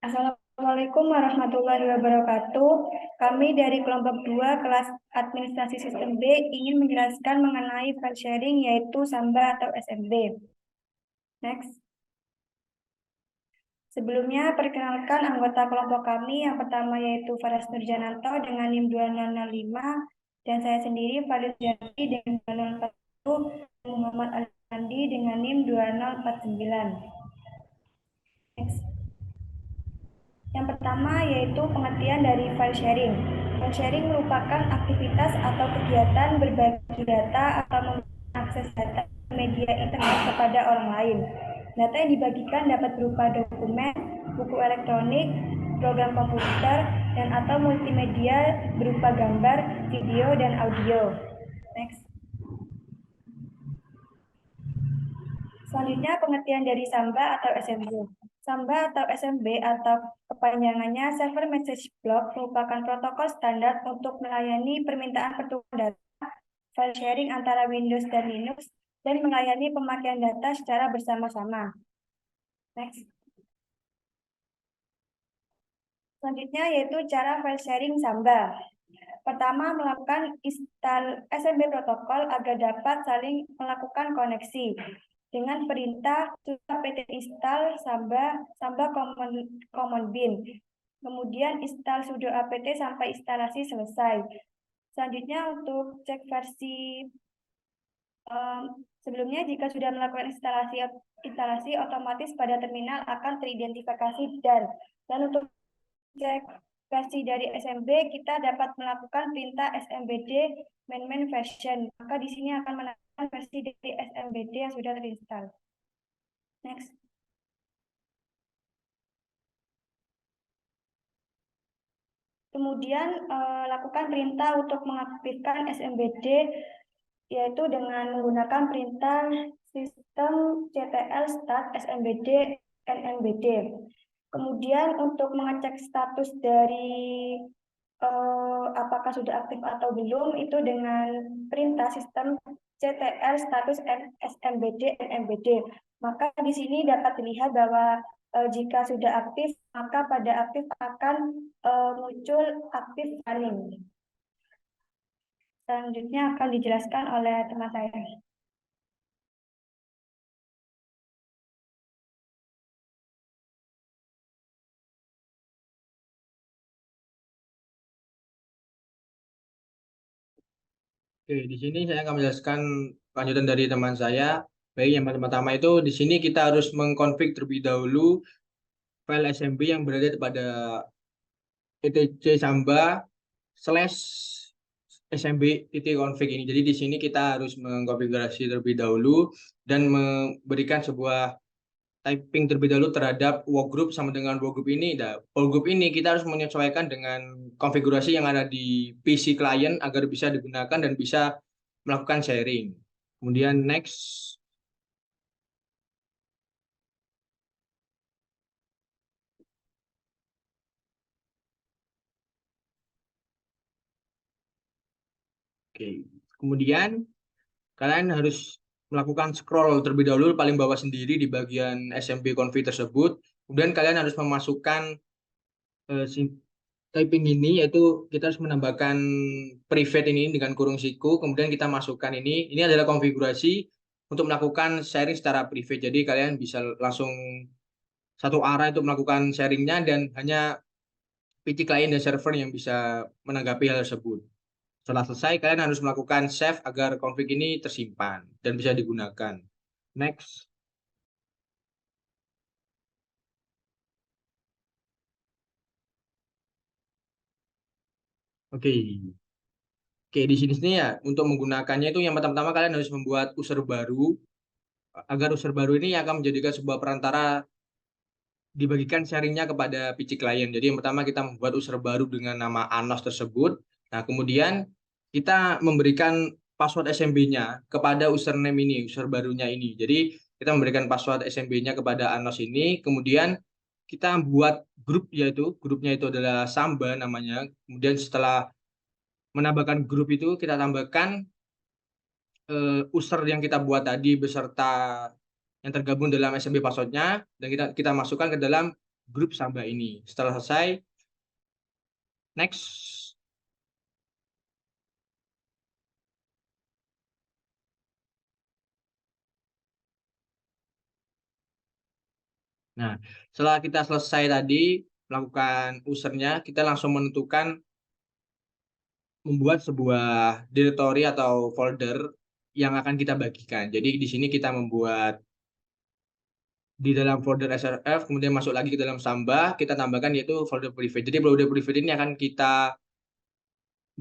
Assalamualaikum warahmatullahi wabarakatuh. Kami dari kelompok 2 kelas Administrasi Sistem B ingin menjelaskan mengenai file sharing yaitu Samba atau SMB. Next. Sebelumnya, perkenalkan anggota kelompok kami. Yang pertama yaitu Faras Nurjananto dengan NIM 2005 dan saya sendiri Farid Jati dengan 2041 dan Muhammad Alandi dengan NIM 2049. Next. Yang pertama yaitu pengertian dari file sharing. File sharing merupakan aktivitas atau kegiatan berbagi data atau mengakses data media internet kepada orang lain. Data yang dibagikan dapat berupa dokumen, buku elektronik, program komputer, dan atau multimedia berupa gambar, video, dan audio. Next. Selanjutnya pengertian dari Samba atau SMB. Samba atau SMB atau kepanjangannya Server Message Block merupakan protokol standar untuk melayani permintaan pertukaran data, file sharing antara Windows dan Linux, dan melayani pemakaian data secara bersama-sama. Next. Selanjutnya yaitu cara file sharing Samba. Pertama, melakukan install SMB protokol agar dapat saling melakukan koneksi dengan perintah apt install samba common bin. Kemudian install sudo apt sampai instalasi selesai. Selanjutnya untuk cek versi sebelumnya, jika sudah melakukan instalasi otomatis pada terminal akan teridentifikasi dan untuk cek versi dari SMB, kita dapat melakukan perintah smbd man version. Maka di sini akan menandakan versi dari smbd yang sudah terinstall. Next. Kemudian lakukan perintah untuk mengaktifkan smbd, yaitu dengan menggunakan perintah sistem ctl start smbd nmbd. Kemudian untuk mengecek status dari apakah sudah aktif atau belum itu dengan perintah sistem ctl status smbd nmbd. Maka di sini dapat dilihat bahwa jika sudah aktif, maka pada aktif akan muncul aktif running. Selanjutnya akan dijelaskan oleh teman saya. Oke, di sini saya akan menjelaskan lanjutan dari teman saya. Baik, yang pertama itu di sini kita harus mengkonfig terlebih dahulu file SMB yang berada pada etc samba slash smb.config ini. Jadi di sini kita harus mengkonfigurasi terlebih dahulu dan memberikan sebuah typing terlebih dahulu terhadap workgroup sama dengan workgroup ini. Nah, workgroup ini kita harus menyesuaikan dengan konfigurasi yang ada di PC client agar bisa digunakan dan bisa melakukan sharing. Kemudian next. Oke. Kemudian kalian harus melakukan scroll terlebih dahulu paling bawah sendiri di bagian SMB config tersebut. Kemudian kalian harus memasukkan typing ini, yaitu kita harus menambahkan private ini dengan kurung siku, kemudian kita masukkan ini adalah konfigurasi untuk melakukan sharing secara private. Jadi kalian bisa langsung satu arah untuk melakukan sharingnya dan hanya PC client dan server yang bisa menanggapi hal tersebut. Setelah selesai, kalian harus melakukan save agar config ini tersimpan dan bisa digunakan. Next. Oke. Oke, di sini ya, untuk menggunakannya itu yang pertama-tama kalian harus membuat user baru. Agar user baru ini akan menjadikan sebuah perantara dibagikan sharingnya kepada PC client. Jadi yang pertama kita membuat user baru dengan nama Anos tersebut. Nah, kemudian kita memberikan password SMB-nya kepada username ini, user barunya ini. Jadi kita memberikan password SMB-nya kepada Anos ini, kemudian kita buat grup, yaitu grupnya itu adalah Samba namanya. Kemudian setelah menambahkan grup itu kita tambahkan user yang kita buat tadi beserta yang tergabung dalam SMB passwordnya dan kita masukkan ke dalam grup Samba ini. Setelah selesai, next. Nah, setelah kita selesai tadi melakukan usernya, kita langsung menentukan membuat sebuah directory atau folder yang akan kita bagikan. Jadi di sini kita membuat di dalam folder SRF, kemudian masuk lagi ke dalam Samba, kita tambahkan yaitu folder private. Jadi folder private ini akan kita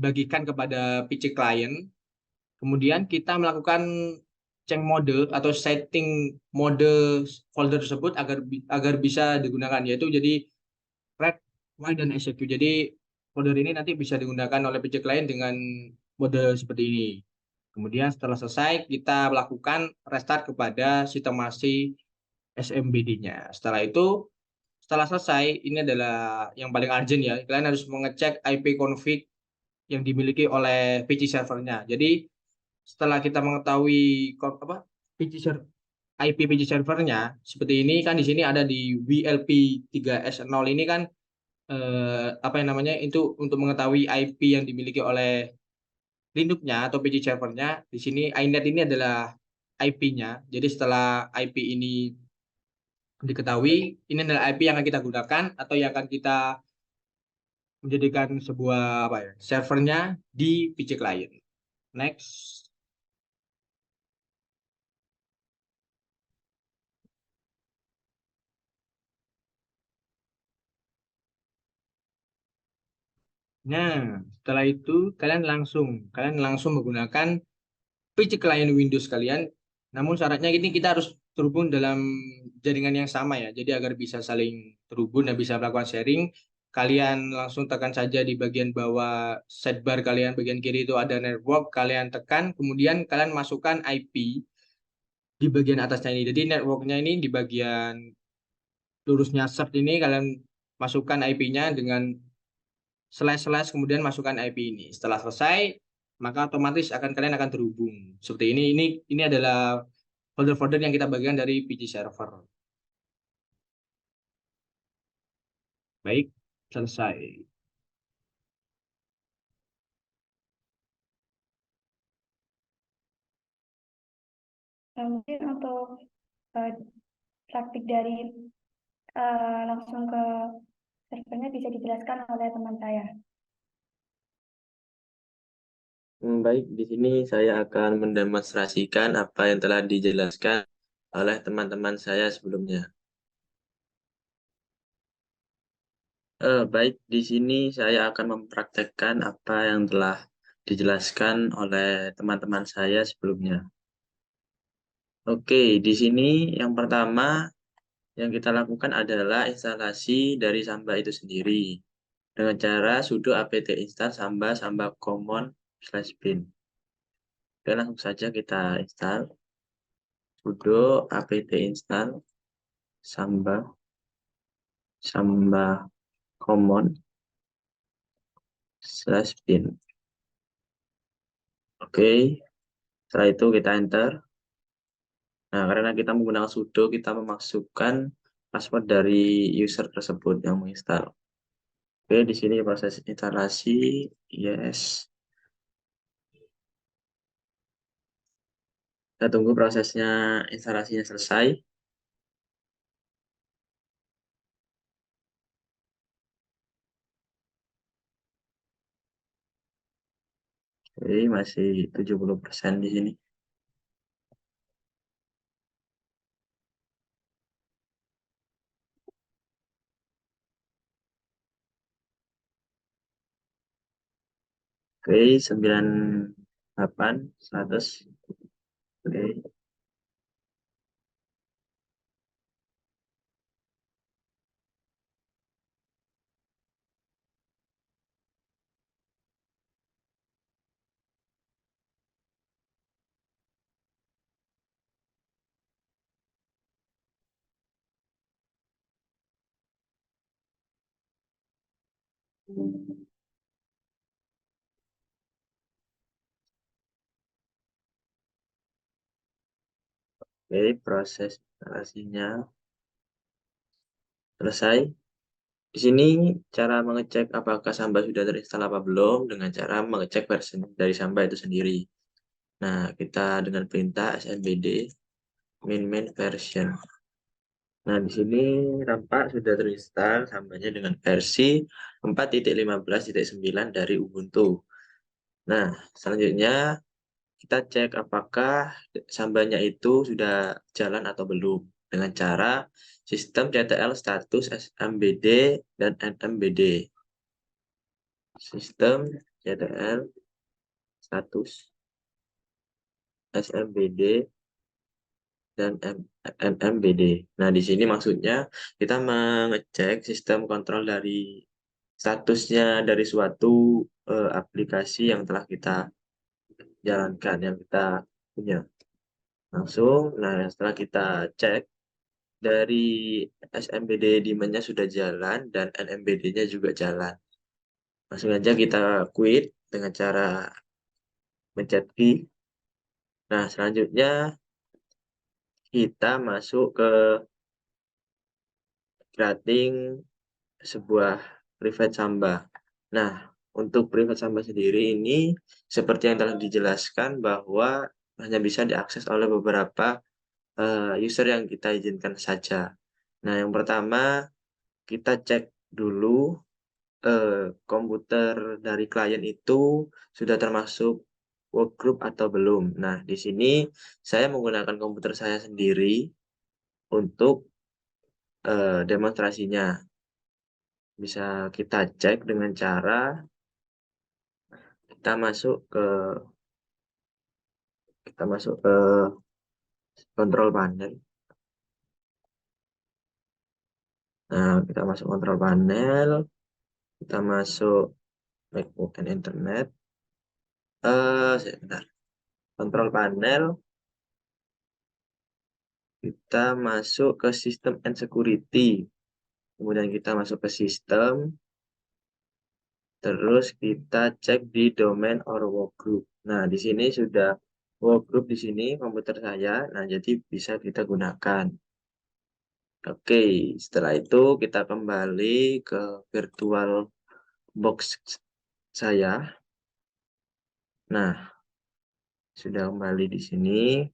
bagikan kepada PC client. Kemudian kita melakukan change mode atau setting mode folder tersebut agar bisa digunakan, yaitu jadi read, write, dan execute. Jadi folder ini nanti bisa digunakan oleh PC client dengan mode seperti ini. Kemudian setelah selesai, kita melakukan restart kepada sistemasi SMBD-nya. Setelah selesai, ini adalah yang paling urgent ya. Kalian harus mengecek IP config yang dimiliki oleh PC servernya. Jadi setelah kita mengetahui IP PC servernya seperti ini kan di sini ada di WLP3S0 ini kan apa yang namanya itu untuk mengetahui IP yang dimiliki oleh Linux-nya atau PC servernya. Di sini iNet ini adalah IP-nya. Jadi setelah IP ini diketahui, ini adalah IP yang akan kita gunakan atau yang akan kita menjadikan sebuah apa ya servernya di PC client. Next. Nah, setelah itu kalian langsung menggunakan PC client Windows kalian. Namun syaratnya ini kita harus terhubung dalam jaringan yang sama ya. Jadi agar bisa saling terhubung dan bisa melakukan sharing, kalian langsung tekan saja di bagian bawah sidebar kalian bagian kiri itu ada network, kalian tekan, kemudian kalian masukkan IP di bagian atasnya ini. Jadi networknya ini di bagian lurusnya search ini kalian masukkan IP-nya dengan slash kemudian masukkan IP ini. Setelah selesai, maka otomatis kalian akan terhubung. Seperti ini. Ini adalah folder-folder yang kita bagikan dari PC server. Baik, selesai. Mungkin untuk eh, praktik dari langsung ke servernya bisa dijelaskan oleh teman saya. Baik, di sini saya akan mendemonstrasikan apa yang telah dijelaskan oleh teman-teman saya sebelumnya. Baik, di sini saya akan mempraktekkan apa yang telah dijelaskan oleh teman-teman saya sebelumnya. Oke, di sini yang pertama yang kita lakukan adalah instalasi dari Samba itu sendiri dengan cara sudo apt install samba samba common /bin. Oke, langsung saja kita install sudo apt install samba samba common /bin. Oke, setelah itu kita enter. Nah, karena kita menggunakan sudo, kita memasukkan password dari user tersebut yang menginstal. Oke, di sini proses instalasi, yes. Kita tunggu prosesnya instalasinya selesai. Oke, masih 70% di sini. Oke, 98, 100. Oke, oke, proses instalasinya Selesai. Di sini cara mengecek apakah Samba sudah terinstall apa belum dengan cara mengecek versi dari Samba itu sendiri. Nah, kita dengan perintah smbd min version. Nah, di sini tampak sudah terinstall Sambanya dengan versi 4.15.9 dari Ubuntu. Nah, selanjutnya kita cek apakah Sambanya itu sudah jalan atau belum dengan cara sistem ctl status smbd dan nmbd. Sistem ctl status smbd dan nmbd. Nah, di sini maksudnya kita mengecek sistem kontrol dari statusnya dari suatu aplikasi yang telah kita jalankan, yang kita punya. Langsung, nah setelah kita cek dari SMBD daemonnya sudah jalan dan NMBD-nya juga jalan. Langsung aja kita quit dengan cara mencet key. Nah, selanjutnya kita masuk ke creating sebuah private Samba. Nah, untuk private Samba sendiri ini seperti yang telah dijelaskan bahwa hanya bisa diakses oleh beberapa user yang kita izinkan saja. Nah, yang pertama kita cek dulu komputer dari klien itu sudah termasuk workgroup atau belum. Nah, di sini saya menggunakan komputer saya sendiri untuk demonstrasinya. Bisa kita cek dengan cara kita masuk ke kontrol panel. Nah, kita masuk kontrol panel, kita masuk MacBook and Internet. Sebentar. Kontrol panel, kita masuk ke sistem and security. Kemudian kita masuk ke sistem, terus kita cek di domain or workgroup. Nah, di sini sudah workgroup di sini komputer saya. Nah, jadi bisa kita gunakan. Oke, setelah itu kita kembali ke virtual box saya. Nah, sudah kembali di sini.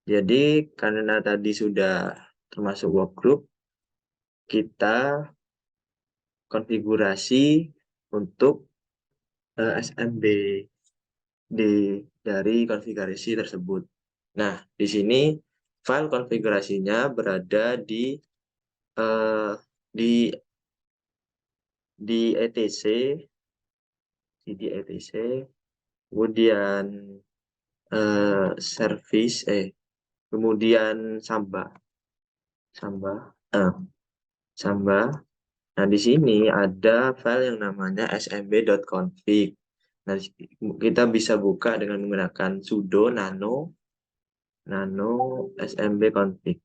Jadi, karena tadi sudah termasuk workgroup, kita konfigurasi untuk SMBD dari konfigurasi tersebut. Nah, di sini file konfigurasinya berada di etc, kemudian service, kemudian Samba. Nah, di sini ada file yang namanya smb.config. Nah, kita bisa buka dengan menggunakan sudo nano smb config.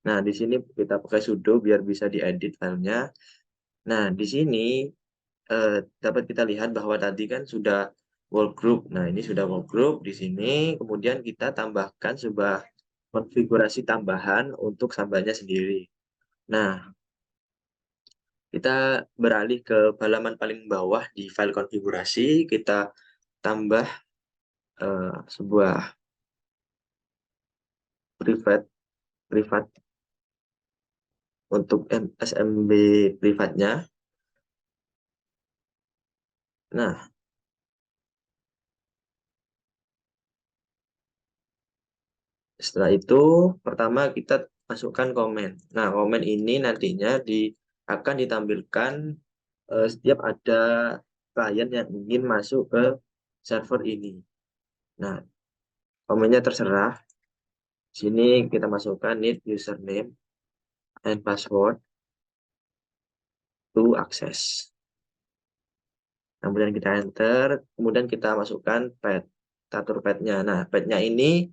Nah, di sini kita pakai sudo biar bisa diedit filenya. Nah, di sini dapat kita lihat bahwa tadi kan sudah workgroup. Nah, ini sudah workgroup di sini. Kemudian kita tambahkan sebuah konfigurasi tambahan untuk Sambanya sendiri. Nah, kita beralih ke halaman paling bawah di file konfigurasi. Kita tambah sebuah privat untuk SMB privatnya. Nah, setelah itu pertama kita masukkan komen. Nah, komen ini nantinya akan ditampilkan setiap ada klien yang ingin masuk ke server ini. Nah, komennya terserah. Sini kita masukkan need username and password to access. Kemudian kita enter, kemudian kita masukkan path, kita atur path-nya. Nah, path-nya ini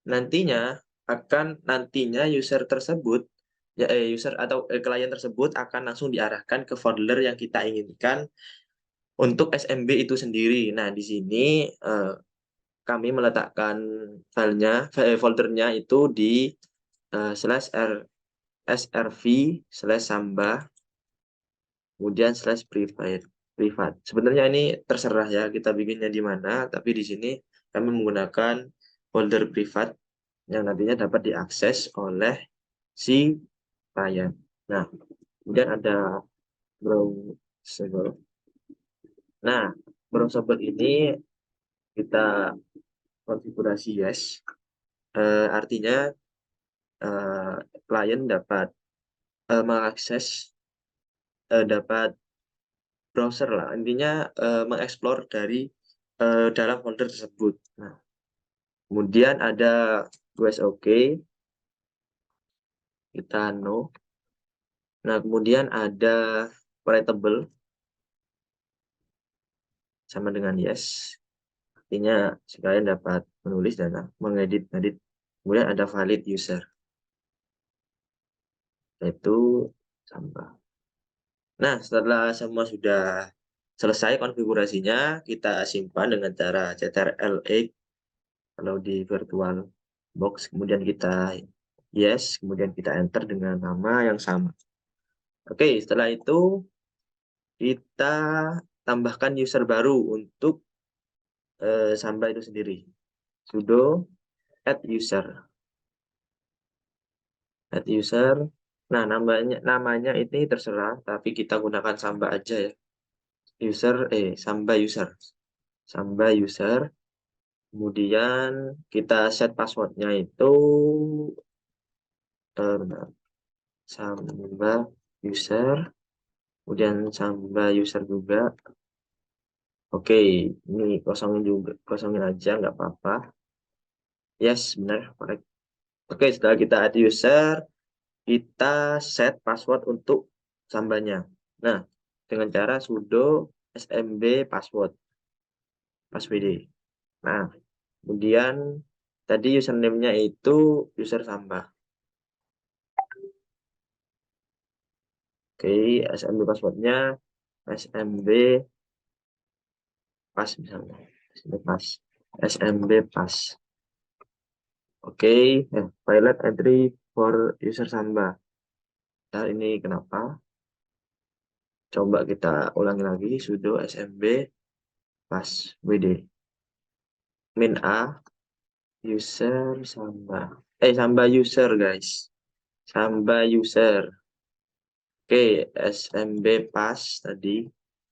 nantinya user tersebut user atau klien tersebut akan langsung diarahkan ke folder yang kita inginkan untuk SMB itu sendiri. Nah, di sini kami meletakkan foldernya itu di /r srv/samba kemudian /privat. Sebenarnya ini terserah ya kita bikinnya di mana, tapi di sini kami menggunakan folder privat yang nantinya dapat diakses oleh si klien. Nah, kemudian ada browsable. Nah, browsable ini kita konfigurasi yes. Artinya klien dapat mengakses dapat browser lah, intinya mengeksplor dari dalam folder tersebut. Nah, kemudian ada US OK, kita no. Nah, kemudian ada writable sama dengan yes, artinya sekalian dapat menulis dan mengedit. Kemudian ada valid user, yaitu sampah. Nah, setelah semua sudah selesai konfigurasinya, kita simpan dengan cara ctrl-x kalau di virtual box, kemudian kita yes, kemudian kita enter dengan nama yang sama. Oke, setelah itu kita tambahkan user baru untuk Samba itu sendiri. Sudo add user. Add user. Nah, namanya ini terserah, tapi kita gunakan Samba aja ya. Samba user. Samba user. Kemudian kita set passwordnya itu Samba user. Kemudian Samba user juga. Oke, ini kosongin aja, nggak apa-apa. Yes, benar, correct. Oke, setelah kita add user, kita set password untuk sambanya. Nah, dengan cara sudo smb password. Nah, kemudian tadi username-nya itu user samba. Oke, smb passwordnya smb pas misalnya. smb pas. Oke, pilot entry for user samba. Nah, ini kenapa? Coba kita ulangi lagi, sudo smb pas wd. Min a user samba. Samba user guys. Samba user. Oke, smb pas tadi.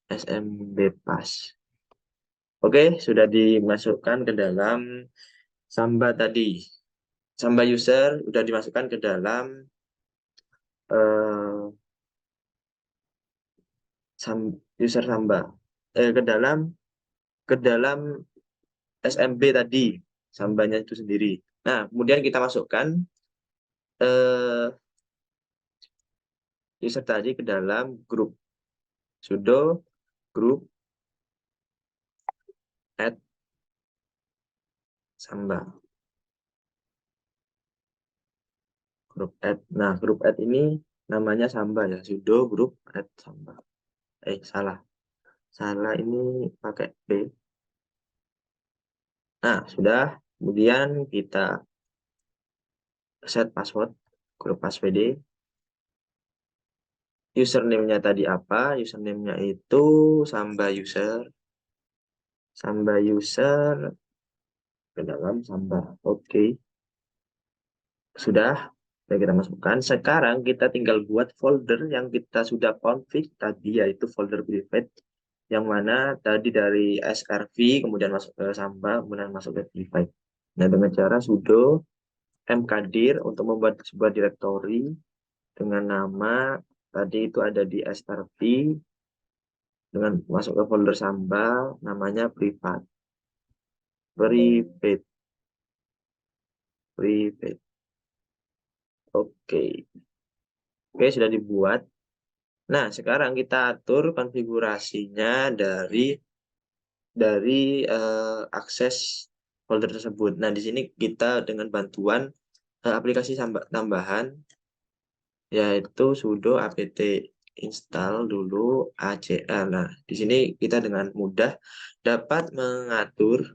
smb pas. Oke, sudah dimasukkan ke dalam Samba tadi. Samba user sudah dimasukkan ke dalam user Samba. Ke dalam SMB tadi, Sambanya itu sendiri. Nah, kemudian kita masukkan user tadi ke dalam grup. Sudo grup add Samba. Grup add. Nah, grup add ini namanya Samba ya. Sudo grup add Samba. Salah. Salah ini pakai B. Nah, sudah. Kemudian kita set password grup passwd. Username-nya tadi apa? Username-nya itu Samba user. Samba user ke dalam Samba. Oke. Sudah kita masukkan. Sekarang kita tinggal buat folder yang kita sudah config tadi, yaitu folder private, yang mana tadi dari srv kemudian masuk ke Samba, kemudian masuk ke private. Nah, dengan cara sudo mkdir untuk membuat sebuah directory dengan nama tadi itu ada di srv, dengan masuk ke folder Samba, namanya private. Oke, sudah dibuat. Nah, sekarang kita atur konfigurasinya dari akses folder tersebut. Nah, di sini kita dengan bantuan aplikasi tambahan, yaitu sudo apt install dulu ACL. Nah, di sini kita dengan mudah dapat mengatur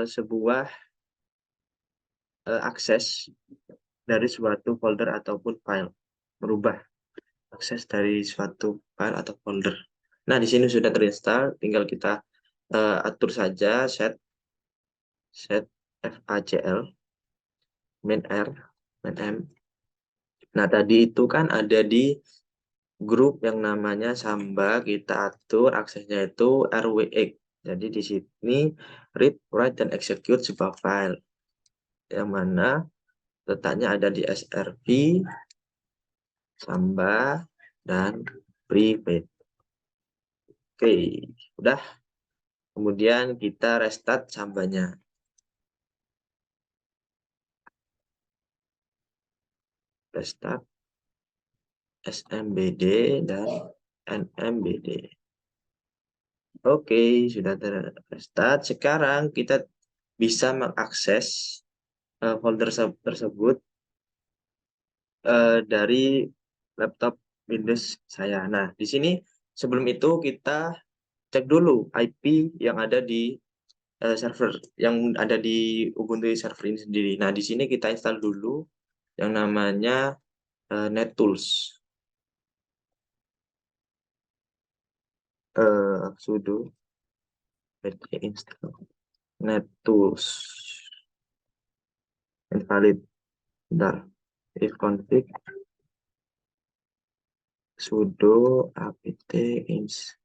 sebuah akses dari suatu folder ataupun file, merubah akses dari suatu file atau folder. Nah, di sini sudah terinstall, tinggal kita atur saja set facl main r main m. Nah, tadi itu kan ada di grup yang namanya Samba, kita atur aksesnya itu RWX. Jadi di sini read, write, dan execute sebuah file yang mana letaknya ada di SRV, Samba, dan private. Oke, udah. Kemudian kita restart Sambanya. Restart SMBD dan NMBD. Oke, sudah terstart. Sekarang kita bisa mengakses folder tersebut dari laptop Windows saya. Nah, di sini sebelum itu kita cek dulu IP yang ada di server yang ada di Ubuntu server ini sendiri. Nah, di sini kita install dulu yang namanya NetTools. Sudo pd install NetTools invalid. Bentar. Ifconfig sudo apt install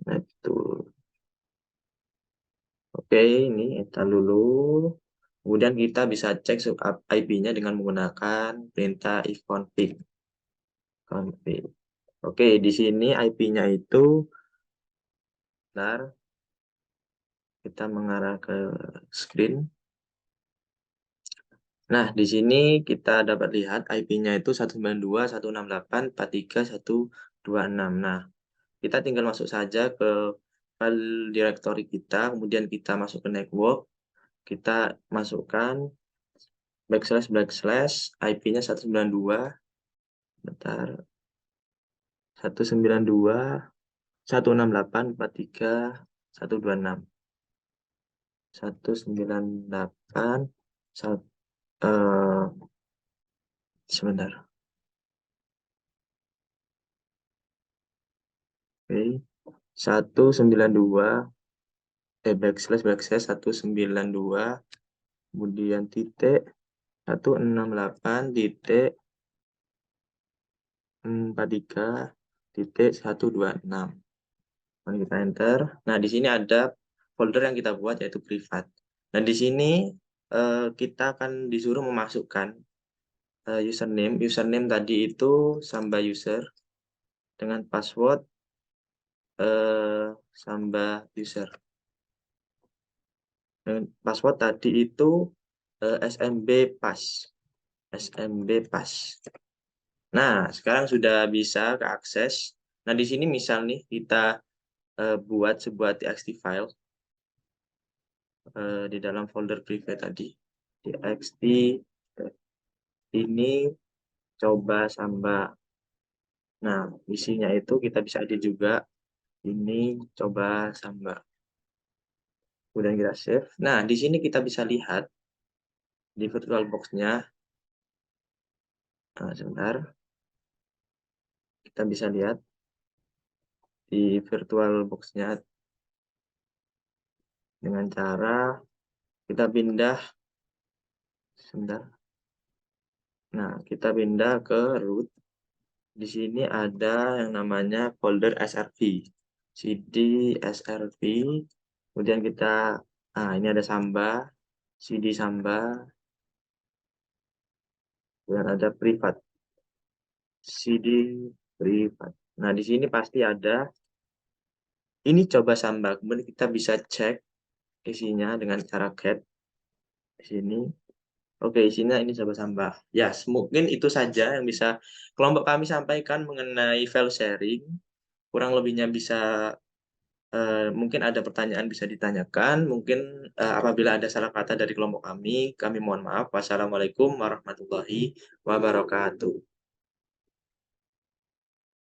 NetTools. Oke, ini install dulu. Kemudian kita bisa cek IP-nya dengan menggunakan perintah ifconfig. Oke, di sini IP-nya itu, bentar, kita mengarah ke screen. Nah, di sini kita dapat lihat IP-nya itu 192.168.43.126. Nah, kita tinggal masuk saja ke file directory kita, kemudian kita masuk ke network, kita masukkan / IP-nya 192, bentar, 192.168.43.126. 198 sebentar. Oke. 192 / 192 kemudian titik 168.43.126. Kemudian kita enter. Nah, di sini ada folder yang kita buat yaitu privat. Dan di sini kita akan disuruh memasukkan username. Username tadi itu Samba user dengan password Samba user. Dan password tadi itu SMB pass. SMB pass. Nah, sekarang sudah bisa keakses. Nah, di sini misal nih kita buat sebuah txt file di dalam folder private tadi. Txt ini coba Samba. Nah, isinya itu kita bisa edit juga. Ini coba Samba. Kemudian kita save. Nah, di sini kita bisa lihat di VirtualBox-nya. Nah, sebentar. Kita bisa lihat di VirtualBox-nya dengan cara kita pindah. Sebentar. Nah, kita pindah ke root. Di sini ada yang namanya folder SRV. CD SRV. Kemudian kita, ini ada Samba, CD Samba. Kemudian ada privat. CD privat. Nah, di sini pasti ada. Ini coba Samba. Kemudian kita bisa cek isinya dengan cara get. Di sini. Oke, isinya ini coba Samba. Ya, mungkin itu saja yang bisa kelompok kami sampaikan mengenai file sharing. Kurang lebihnya bisa mungkin ada pertanyaan bisa ditanyakan. Mungkin apabila ada salah kata dari kelompok kami mohon maaf. Wassalamualaikum warahmatullahi wabarakatuh.